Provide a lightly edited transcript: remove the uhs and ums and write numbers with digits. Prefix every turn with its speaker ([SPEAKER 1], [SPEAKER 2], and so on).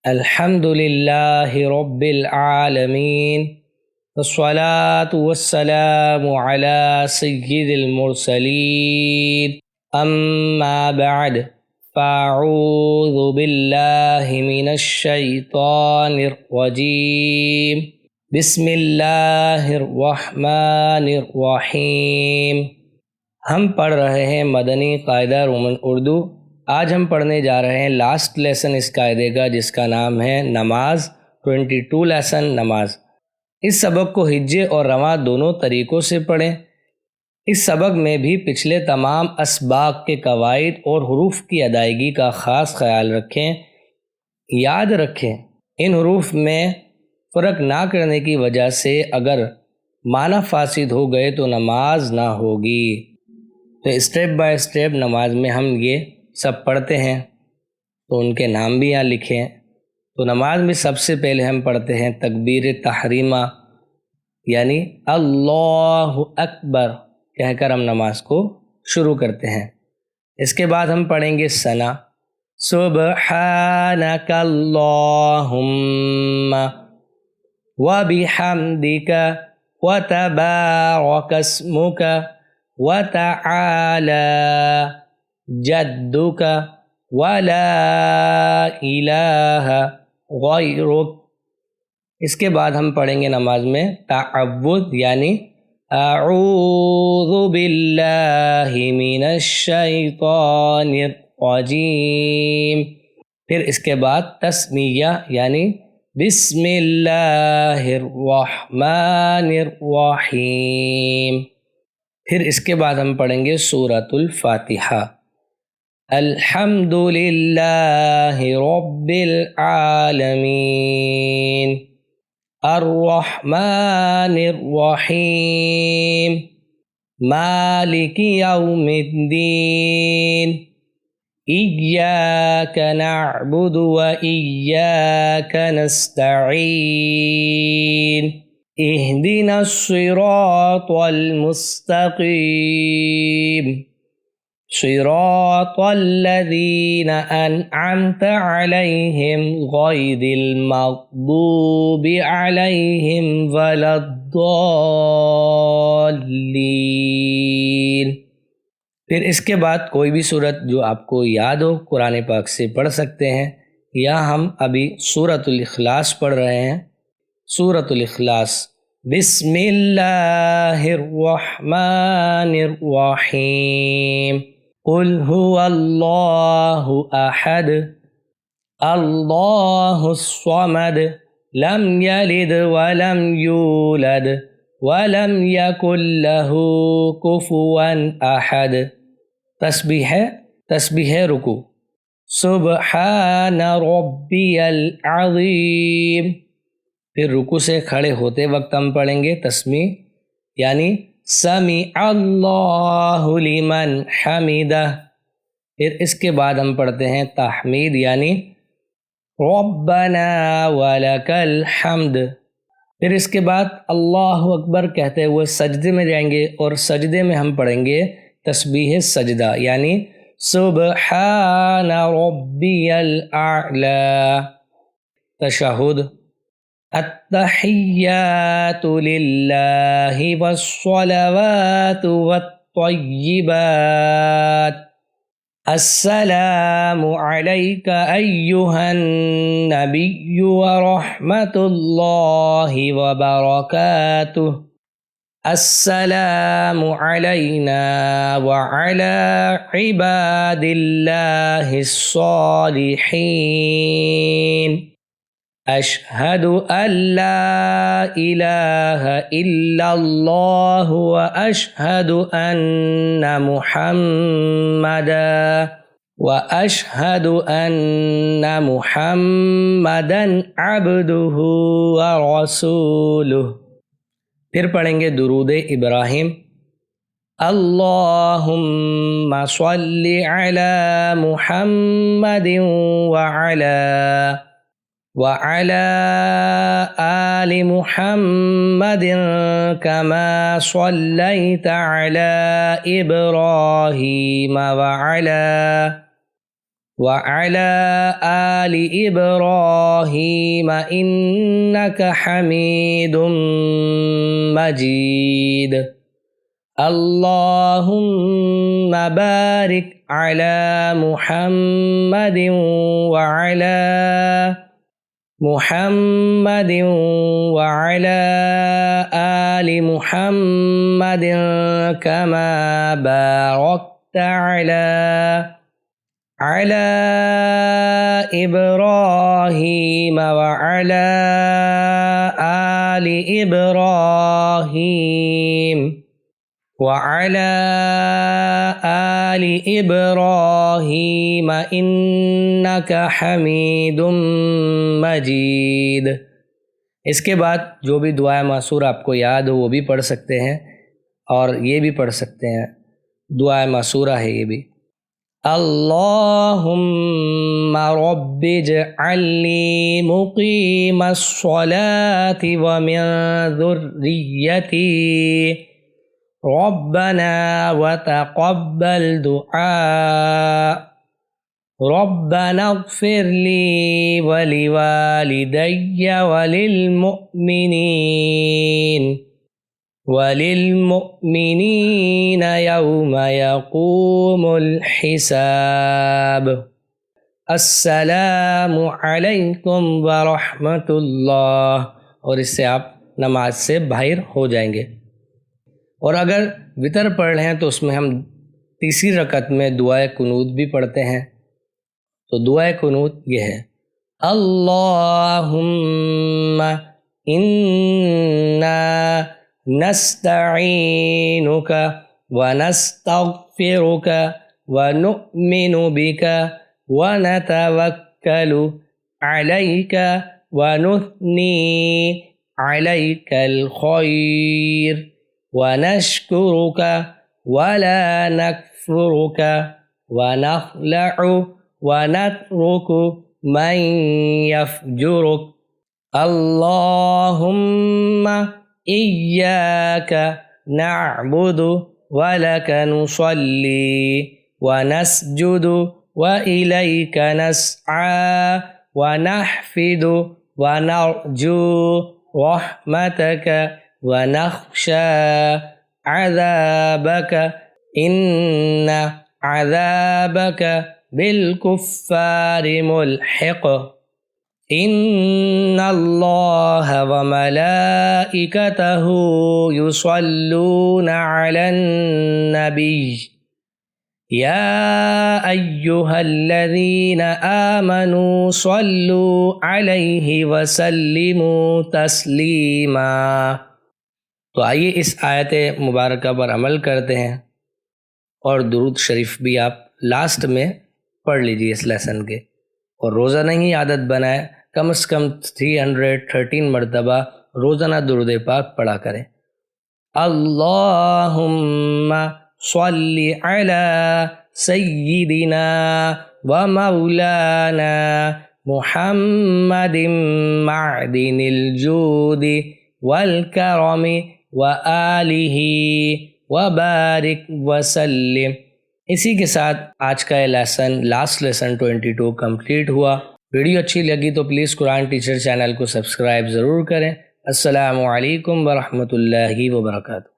[SPEAKER 1] अल्हम्दुलिल्लाहि रब्बिल आलमीन वस्सलातु वस्सलामु अला सय्यिदिल मुरसलीन अम्मा बअद फ़अऊज़ु बिल्लाहि मिनश शैतानिर रजीम बिस्मिल्लाहिर रहमानिर रहीम। हम पढ़ रहे हैं मदनी कायदा रोमन उर्दू। आज हम पढ़ने जा रहे हैं लास्ट लेसन इस कायदे का, जिसका नाम है नमाज। 22 लेसन नमाज। इस सबक को हिज्जे और रवां दोनों तरीक़ों से पढ़ें। इस सबक में भी पिछले तमाम असबाक के कवायद और हुरूफ की अदायगी का ख़ास ख्याल रखें। याद रखें, इन हुरूफ में फ़र्क ना करने की वजह से अगर माना फासिद हो गए तो नमाज ना होगी। तो स्टेप बाय स्टेप नमाज में हम ये सब पढ़ते हैं, तो उनके नाम भी यहाँ लिखें। तो नमाज में सबसे पहले हम पढ़ते हैं तकबीर तहरीमा, यानी अल्लाहु अकबर कहकर हम नमाज को शुरू करते हैं। इसके बाद हम पढ़ेंगे सना, सुब्हानकल्लाहुम्मा व बिहम्दिका व तबारकस्मुका व तआला जद्दुका व ला इलाहा गैरुक। इसके बाद हम पढ़ेंगे नमाज में तअव्वुद, यानी अऊज़ु बिल्लाहि मिनश शैतानिर रजीम। फिर इसके बाद तस्मिया, यानी बिस्मिल्लाहिर रहमानिर रहीम। फिर इसके बाद हम पढ़ेंगे सूरतुल फातिहा, अल्हम्दुलिल्लाहि रब्बिल आलमीन अर्रहमानिर रहीम मालिकि यौमिद्दीन इय्याका नअबुदु व इय्याका नस्तईन इहदिनस सिरातल मुस्तकीम सिरातल्लज़ीना अनअमता अलैहिम गैरिल मग़दूबि अलैहिम वलद्दॉल्लीन। फिर इसके बाद कोई भी सूरत जो आपको याद हो कुरान पाक से पढ़ सकते हैं, या हम अभी सूरतुल इखलास पढ़ रहे हैं। सूरतुल इखलास, बिस्मिल्लाहिर रहमानिर रहीम कुल हुवल्लाहु अहद अल्लाहुस समद लम यलिद वलम यूलद वलम यकुल लहू कुफुवन अहद। तस्बीह रुकू, सुब्हान रब्बियल अज़ीम। फिर रुकू से खड़े होते वक्त हम पढ़ेंगे तस्मीह, यानी समी अल्लाहु लिमन हमिदा। फिर इसके बाद हम पढ़ते हैं तहमीद, यानी रब्बना वलकल हम्द। फिर इसके बाद अल्लाहु अकबर कहते हुए सजदे में जाएंगे, और सजदे में हम पढ़ेंगे तस्बीह सजदा, यानी सुब्हान रब्बियल आला। तशहुद, अत्तहिय्यातु लिल्लाहि वस्सलावातु वत्तय्यिबात अस्सलामु अलैका अय्युहन नबिय्यु व रहमतुल्लाहि व बरकातुहु अस्सलामु अलैना व अला इबादिल्लाहिस सालिहीन अशहदु अल्ला इलाहा इल्लल्लाहु व अशहदु अन्ना मुहम्मदन अब्दुहु व रसूलुहु। फिर पढ़ेंगे दुरूद इब्राहिम, अल्लाहुम्मा सल्लि अला मुहम्मदिन व अला आलि मुहम्मदिन कमा सल्लैता अला इब्राहीम व अला वअला आलि इब्राहीम इन्नका हमीदुम मजीद। अल्लाहुम्मा बारिक अला मुहम्मदिन वअला मुहम्मदिन वअला आलि मुहम्मदिन कमा बारकता अला इब्राहीम वअला आलि इब्राहीम वअला आलि इब्राहीम इन्नका हमीदुम मजीद। इसके बाद जो भी दुआ मासूर आपको याद हो वो भी पढ़ सकते हैं और ये भी पढ़ सकते हैं। दुआ मासूरा है ये भी। अल्लाहुम्मा रब्बिजअल्नी मुक़ीमस्सलाति व मिन ज़ुर्रिय्यती रब्बना व तक़ब्बल दुआ रब्बना इग़फ़िरली व लिवालिदैय वलिलमुअ्मिनीन यौम यक़ूमुल हिसाब। अस्सलामु अलैकुम व रहमतुल्लाह। और इससे आप नमाज से बाहर हो जाएंगे। और अगर वितर पढ़ रहे हैं तो उसमें हम तीसरी रकत में दुआए कुनूत भी पढ़ते हैं। तो दुआए कुनूत ये है, अल्लाहुम्मा इन्ना नस्तईनुका व नस्तग़फिरुका व नुअ्मिनु बिका व नतवक्कलु अलैका व नुथनी अलैकल खैर व नश्कुरुका व ला नकफुरुका व नख़लअु व नत्रुकु मन यफ़जुरुक। अल्लाहुम्मा इय्याका नअबुदु व लका नुसल्ली व नस्जुदु व इलैका नस्आ व नहफिदु व नरजू रहमतका व नख़शा अज़ाबका इन्न अज़ाबका बिलकुफ़्फ़ारि मुल्हिक़। इन्नल्लाह व मलाइकतहु युसल्लूना अलन नबी या अय्युहल्लज़ीना आमनू सल्लू अलैहि व सल्लिमू तस्लीमा। तो आइए इस आयत मुबारका पर अमल करते हैं और दुरूद शरीफ भी आप लास्ट में पढ़ लीजिए इस लेसन के। और रोज़ाना ही आदत बनाए, कम से कम 313 मरतबा रोज़ाना दुरूद पाक पढ़ा करें। अल्लाहुम्मा सल्लि अला सय्यिदिना व मौलाना मुहम्मदिन मअदिनिल जूदि वल करमि व आलिही व बारिक व सल्लिम। इसी के साथ आज का ये लेसन, लास्ट लेसन 22 कंप्लीट हुआ। वीडियो अच्छी लगी तो प्लीज़ कुरान टीचर चैनल को सब्सक्राइब ज़रूर करें। अस्सलामु अलैकुम व रहमतुल्लाहि व बरकातुहू।